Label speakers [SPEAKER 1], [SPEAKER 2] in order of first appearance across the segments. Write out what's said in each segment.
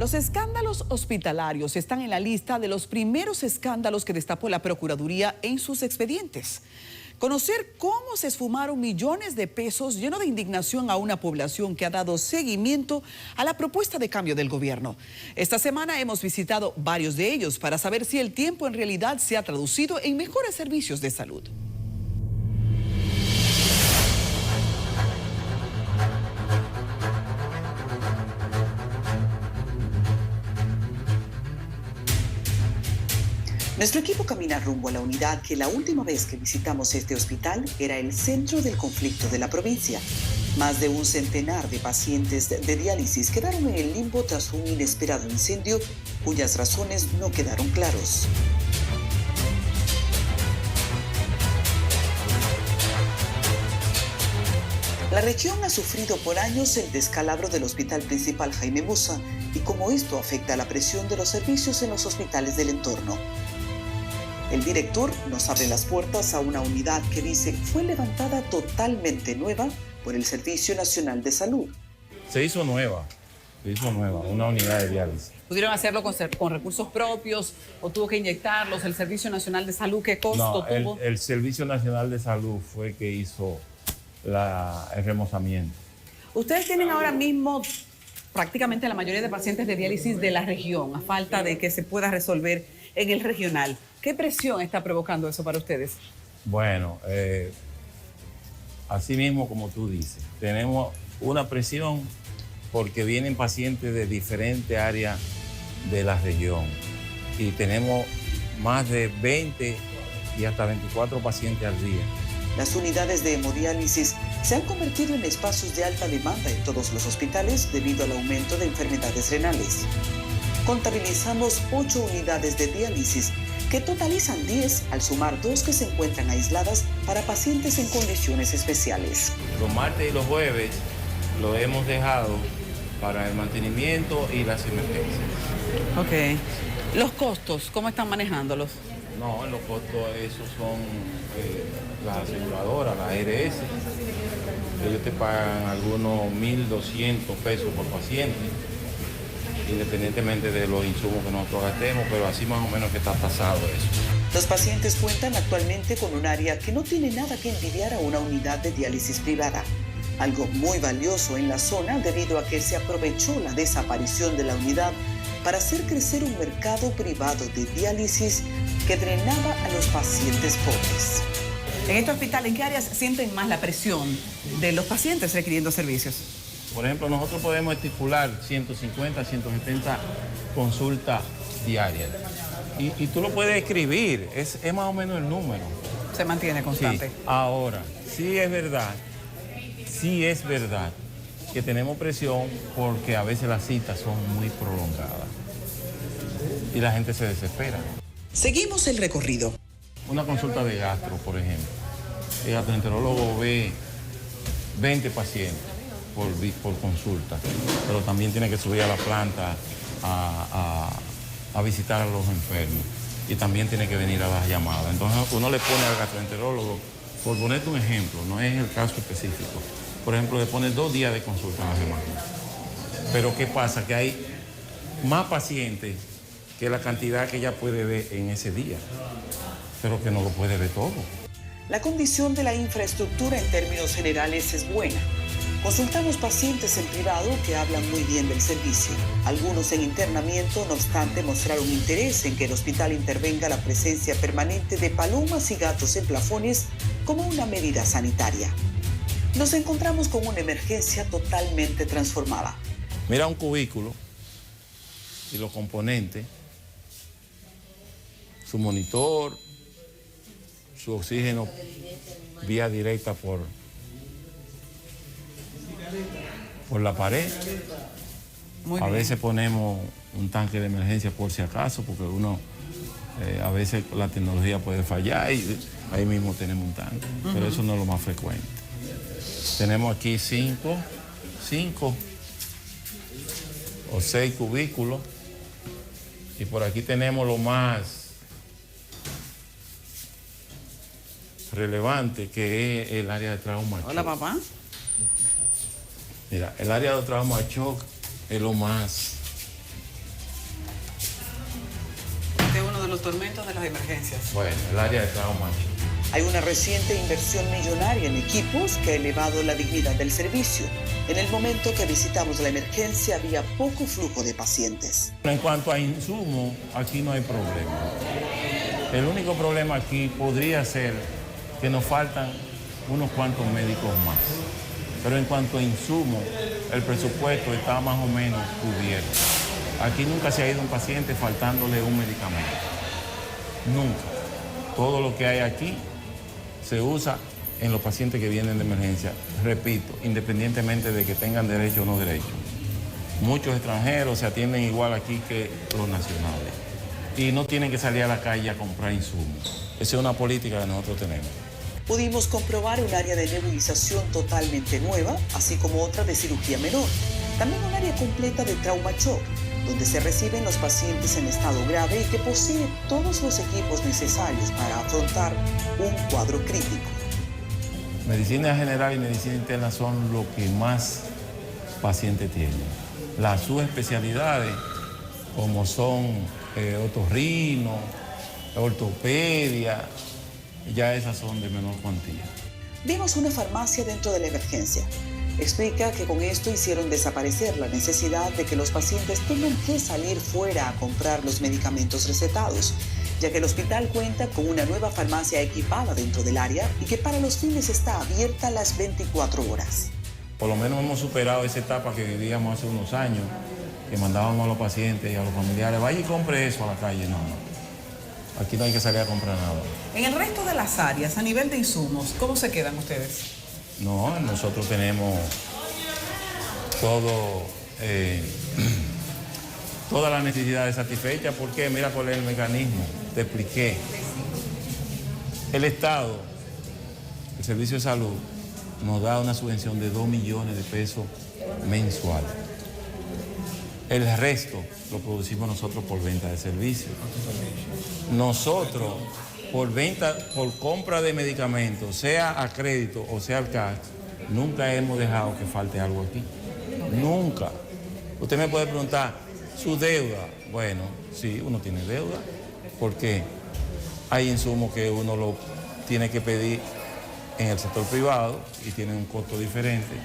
[SPEAKER 1] Los escándalos hospitalarios están en la lista de los primeros escándalos que destapó la Procuraduría en sus expedientes. Conocer cómo se esfumaron millones de pesos llenó de indignación a una población que ha dado seguimiento a la propuesta de cambio del gobierno. Esta semana hemos visitado varios de ellos para saber si el tiempo en realidad se ha traducido en mejores servicios de salud.
[SPEAKER 2] Nuestro equipo camina rumbo a la unidad que la última vez que visitamos este hospital era el centro del conflicto de la provincia. Más de un centenar de pacientes de diálisis quedaron en el limbo tras un inesperado incendio cuyas razones no quedaron claros. La región ha sufrido por años el descalabro del Hospital Principal Jaime Musa y cómo esto afecta a la presión de los servicios en los hospitales del entorno. El director nos abre las puertas a una unidad que dice fue levantada totalmente nueva por el Servicio Nacional de Salud.
[SPEAKER 3] Se hizo nueva, una unidad de diálisis.
[SPEAKER 1] ¿Pudieron hacerlo con recursos propios o tuvo que inyectarlos? ¿El Servicio Nacional de Salud qué costo tuvo?
[SPEAKER 3] El Servicio Nacional de Salud fue el que hizo el remozamiento.
[SPEAKER 1] Ustedes tienen ahora mismo prácticamente la mayoría de pacientes de diálisis de la región, a falta de que se pueda resolver en el regional. ¿Qué presión está provocando eso para ustedes?
[SPEAKER 3] Bueno, así mismo como tú dices, tenemos una presión porque vienen pacientes de diferentes áreas de la región y tenemos más de 20 y hasta 24 pacientes al día.
[SPEAKER 2] Las unidades de hemodiálisis se han convertido en espacios de alta demanda en todos los hospitales debido al aumento de enfermedades renales. Contabilizamos 8 unidades de diálisis que totalizan 10 al sumar 2 que se encuentran aisladas para pacientes en condiciones especiales.
[SPEAKER 3] Los martes y los jueves lo hemos dejado para el mantenimiento y las emergencias.
[SPEAKER 1] Ok. ¿Los costos, cómo están manejándolos?
[SPEAKER 3] No, los costos esos son las aseguradoras, la ARS. Ellos te pagan algunos 1.200 pesos por paciente, independientemente de los insumos que nosotros gastemos, pero así más o menos que está tasado eso.
[SPEAKER 2] Los pacientes cuentan actualmente con un área que no tiene nada que envidiar a una unidad de diálisis privada. Algo muy valioso en la zona debido a que se aprovechó la desaparición de la unidad para hacer crecer un mercado privado de diálisis que drenaba a los pacientes pobres.
[SPEAKER 1] En este hospital, ¿en qué áreas sienten más la presión de los pacientes requiriendo servicios?
[SPEAKER 3] Por ejemplo, nosotros podemos estipular 150, 170 consultas diarias. Y tú lo puedes escribir, es más o menos el número.
[SPEAKER 1] Se mantiene constante.
[SPEAKER 3] Sí. Ahora, sí es verdad que tenemos presión porque a veces las citas son muy prolongadas y la gente se desespera.
[SPEAKER 2] Seguimos el recorrido.
[SPEAKER 3] Una consulta de gastro, por ejemplo. El gastroenterólogo ve 20 pacientes por consulta, pero también tiene que subir a la planta a visitar a los enfermos y también tiene que venir a las llamadas. Entonces uno le pone al gastroenterólogo, por ponerte un ejemplo, no es el caso específico, por ejemplo, le pone 2 días de consulta a la semana. Pero ¿qué pasa? Que hay más pacientes que la cantidad que ella puede ver en ese día, pero que no lo puede ver todo.
[SPEAKER 2] La condición de la infraestructura en términos generales es buena. Consultamos pacientes en privado que hablan muy bien del servicio. Algunos en internamiento, no obstante, mostraron interés en que el hospital intervenga la presencia permanente de palomas y gatos en plafones como una medida sanitaria. Nos encontramos con una emergencia totalmente transformada.
[SPEAKER 3] Mira un cubículo y los componentes, su monitor, su oxígeno vía directa por la pared. A veces ponemos un tanque de emergencia por si acaso, porque a veces la tecnología puede fallar y ahí mismo tenemos un tanque, pero eso no es lo más frecuente. Tenemos aquí 5 o 6 cubículos y por aquí tenemos lo más relevante, que es el área de trauma.
[SPEAKER 1] Hola, papá.
[SPEAKER 3] Mira, el área de trauma shock es lo más
[SPEAKER 1] los tormentos de las emergencias.
[SPEAKER 3] Bueno, el área de trauma.
[SPEAKER 2] Hay una reciente inversión millonaria en equipos que ha elevado la dignidad del servicio. En el momento que visitamos la emergencia había poco flujo de pacientes.
[SPEAKER 3] En cuanto a insumos, aquí no hay problema. El único problema aquí podría ser que nos faltan unos cuantos médicos más. Pero en cuanto a insumos, el presupuesto está más o menos cubierto. Aquí nunca se ha ido un paciente faltándole un medicamento. Nunca. Todo lo que hay aquí se usa en los pacientes que vienen de emergencia, repito, independientemente de que tengan derecho o no derecho. Muchos extranjeros se atienden igual aquí que los nacionales y no tienen que salir a la calle a comprar insumos. Esa es una política que nosotros tenemos.
[SPEAKER 2] Pudimos comprobar un área de nebulización totalmente nueva, así como otra de cirugía menor. También un área completa de trauma shock, donde se reciben los pacientes en estado grave y que posee todos los equipos necesarios para afrontar un cuadro crítico.
[SPEAKER 3] Medicina general y medicina interna son lo que más pacientes tienen. Las subespecialidades, como son otorrino, ortopedia, ya esas son de menor cuantía.
[SPEAKER 2] Vimos una farmacia dentro de la emergencia. Explica que con esto hicieron desaparecer la necesidad de que los pacientes tengan que salir fuera a comprar los medicamentos recetados, ya que el hospital cuenta con una nueva farmacia equipada dentro del área y que para los fines está abierta las 24 horas.
[SPEAKER 3] Por lo menos hemos superado esa etapa que vivíamos hace unos años, que mandábamos a los pacientes y a los familiares, vaya y compre eso a la calle. No. Aquí no hay que salir a comprar nada.
[SPEAKER 1] En el resto de las áreas, a nivel de insumos, ¿cómo se quedan ustedes?
[SPEAKER 3] No, nosotros tenemos todo, todas las necesidades satisfechas. ¿Por qué? Mira cuál es el mecanismo. Te expliqué. El Estado, el Servicio de Salud, nos da una subvención de 2 millones de pesos mensual. El resto lo producimos nosotros por venta de servicios. Nosotros, por compra de medicamentos, sea a crédito o sea al cash, nunca hemos dejado que falte algo aquí. Nunca. Usted me puede preguntar, ¿su deuda? Bueno, sí, uno tiene deuda, porque hay insumos que uno lo tiene que pedir en el sector privado y tiene un costo diferente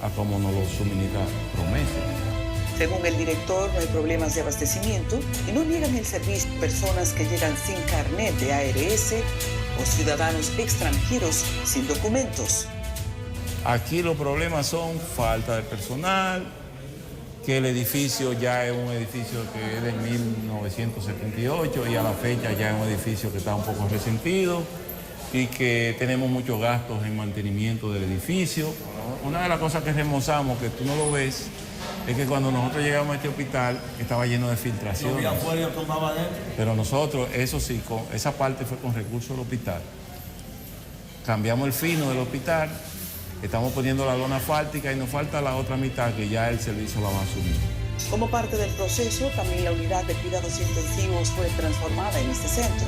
[SPEAKER 3] a como nos lo suministra Promesa.
[SPEAKER 2] Según el director, no hay problemas de abastecimiento y no niegan el servicio a personas que llegan sin carnet de ARS o ciudadanos extranjeros sin documentos.
[SPEAKER 3] Aquí los problemas son falta de personal, que el edificio ya es un edificio que es de 1978 y a la fecha ya es un edificio que está un poco resentido y que tenemos muchos gastos en mantenimiento del edificio. Una de las cosas que remozamos, que tú no lo ves, es que cuando nosotros llegamos a este hospital estaba lleno de filtraciones. Pero nosotros, eso sí, esa parte fue con recursos del hospital. Cambiamos el fino del hospital, estamos poniendo la lona asfáltica y nos falta la otra mitad que ya el servicio la va a asumir.
[SPEAKER 2] Como parte del proceso, también la unidad de cuidados intensivos fue transformada en este centro.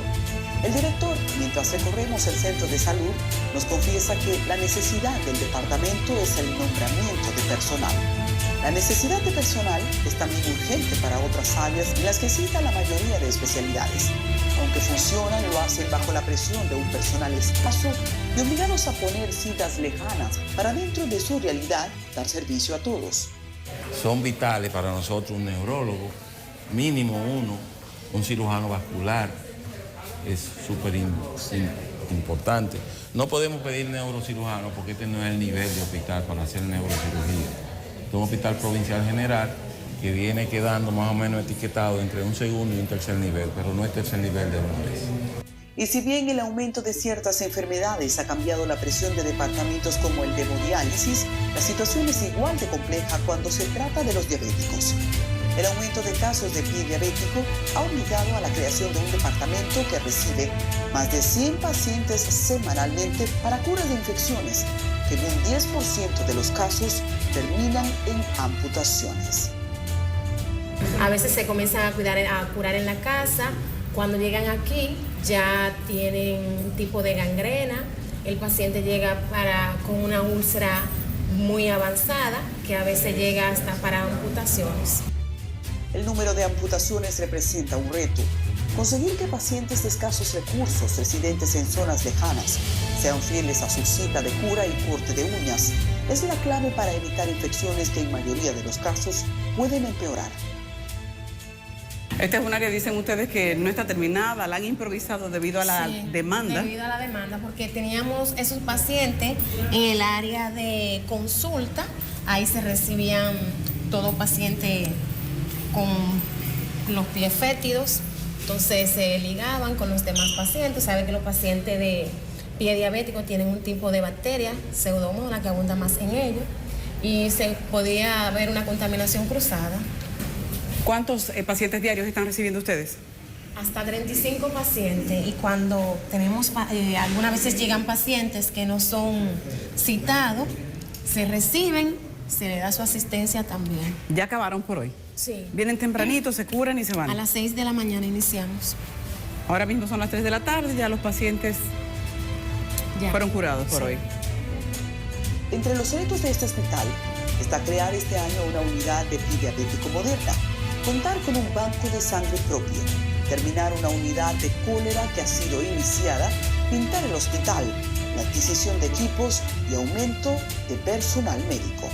[SPEAKER 2] El director, mientras recorremos el centro de salud, nos confiesa que la necesidad del departamento es el nombramiento de personal. La necesidad de personal es también urgente para otras áreas en las que cita la mayoría de especialidades. Aunque funcionan, lo hacen bajo la presión de un personal escaso y obligados a poner citas lejanas para dentro de su realidad dar servicio a todos.
[SPEAKER 3] Son vitales para nosotros un neurólogo, mínimo uno, un cirujano vascular, es súper importante. No podemos pedir neurocirujano porque este no es el nivel de hospital para hacer neurocirugía. Es un hospital provincial general que viene quedando más o menos etiquetado entre un segundo y un tercer nivel, pero no es tercer nivel de una vez.
[SPEAKER 2] Y si bien el aumento de ciertas enfermedades ha cambiado la presión de departamentos como el de hemodiálisis, la situación es igual de compleja cuando se trata de los diabéticos. El aumento de casos de pie diabético ha obligado a la creación de un departamento que recibe más de 100 pacientes semanalmente para curas de infecciones, que en un 10% de los casos terminan en amputaciones.
[SPEAKER 4] A veces se comienzan a curar en la casa. Cuando llegan aquí ya tienen un tipo de gangrena. El paciente llega con una úlcera muy avanzada que a veces llega hasta para amputaciones.
[SPEAKER 2] El número de amputaciones representa un reto. Conseguir que pacientes de escasos recursos, residentes en zonas lejanas, sean fieles a su cita de cura y corte de uñas es la clave para evitar infecciones que en mayoría de los casos pueden empeorar.
[SPEAKER 5] Esta es una que dicen ustedes que no está terminada, la han improvisado debido a la demanda.
[SPEAKER 4] Debido a la demanda, porque teníamos esos pacientes en el área de consulta, ahí se recibían todo paciente con los pies fétidos, entonces se ligaban con los demás pacientes. Saben que los pacientes de pie diabético tienen un tipo de bacteria, Pseudomonas, que abunda más en ellos, y se podía haber una contaminación cruzada.
[SPEAKER 5] ¿Cuántos pacientes diarios están recibiendo ustedes?
[SPEAKER 4] Hasta 35 pacientes, y cuando tenemos, algunas veces llegan pacientes que no son citados, se reciben, se le da su asistencia también.
[SPEAKER 5] ¿Ya acabaron por hoy?
[SPEAKER 4] Sí.
[SPEAKER 5] Vienen tempranito, se curan y se van.
[SPEAKER 4] A las 6 de la mañana iniciamos.
[SPEAKER 5] Ahora mismo son las 3 de la tarde, ya los pacientes fueron curados por hoy.
[SPEAKER 2] Entre los retos de este hospital está crear este año una unidad de pie diabético moderna, contar con un banco de sangre propio, terminar una unidad de cólera que ha sido iniciada, pintar el hospital, la adquisición de equipos y aumento de personal médico.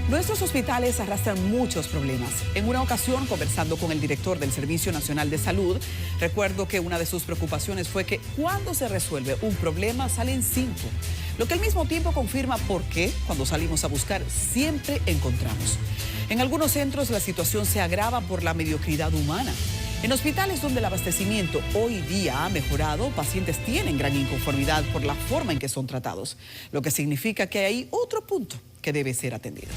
[SPEAKER 1] Nuestros hospitales arrastran muchos problemas. En una ocasión, conversando con el director del Servicio Nacional de Salud, recuerdo que una de sus preocupaciones fue que cuando se resuelve un problema salen 5. Lo que al mismo tiempo confirma por qué, cuando salimos a buscar, siempre encontramos. En algunos centros la situación se agrava por la mediocridad humana. En hospitales donde el abastecimiento hoy día ha mejorado, pacientes tienen gran inconformidad por la forma en que son tratados, lo que significa que hay otro punto que debe ser atendido.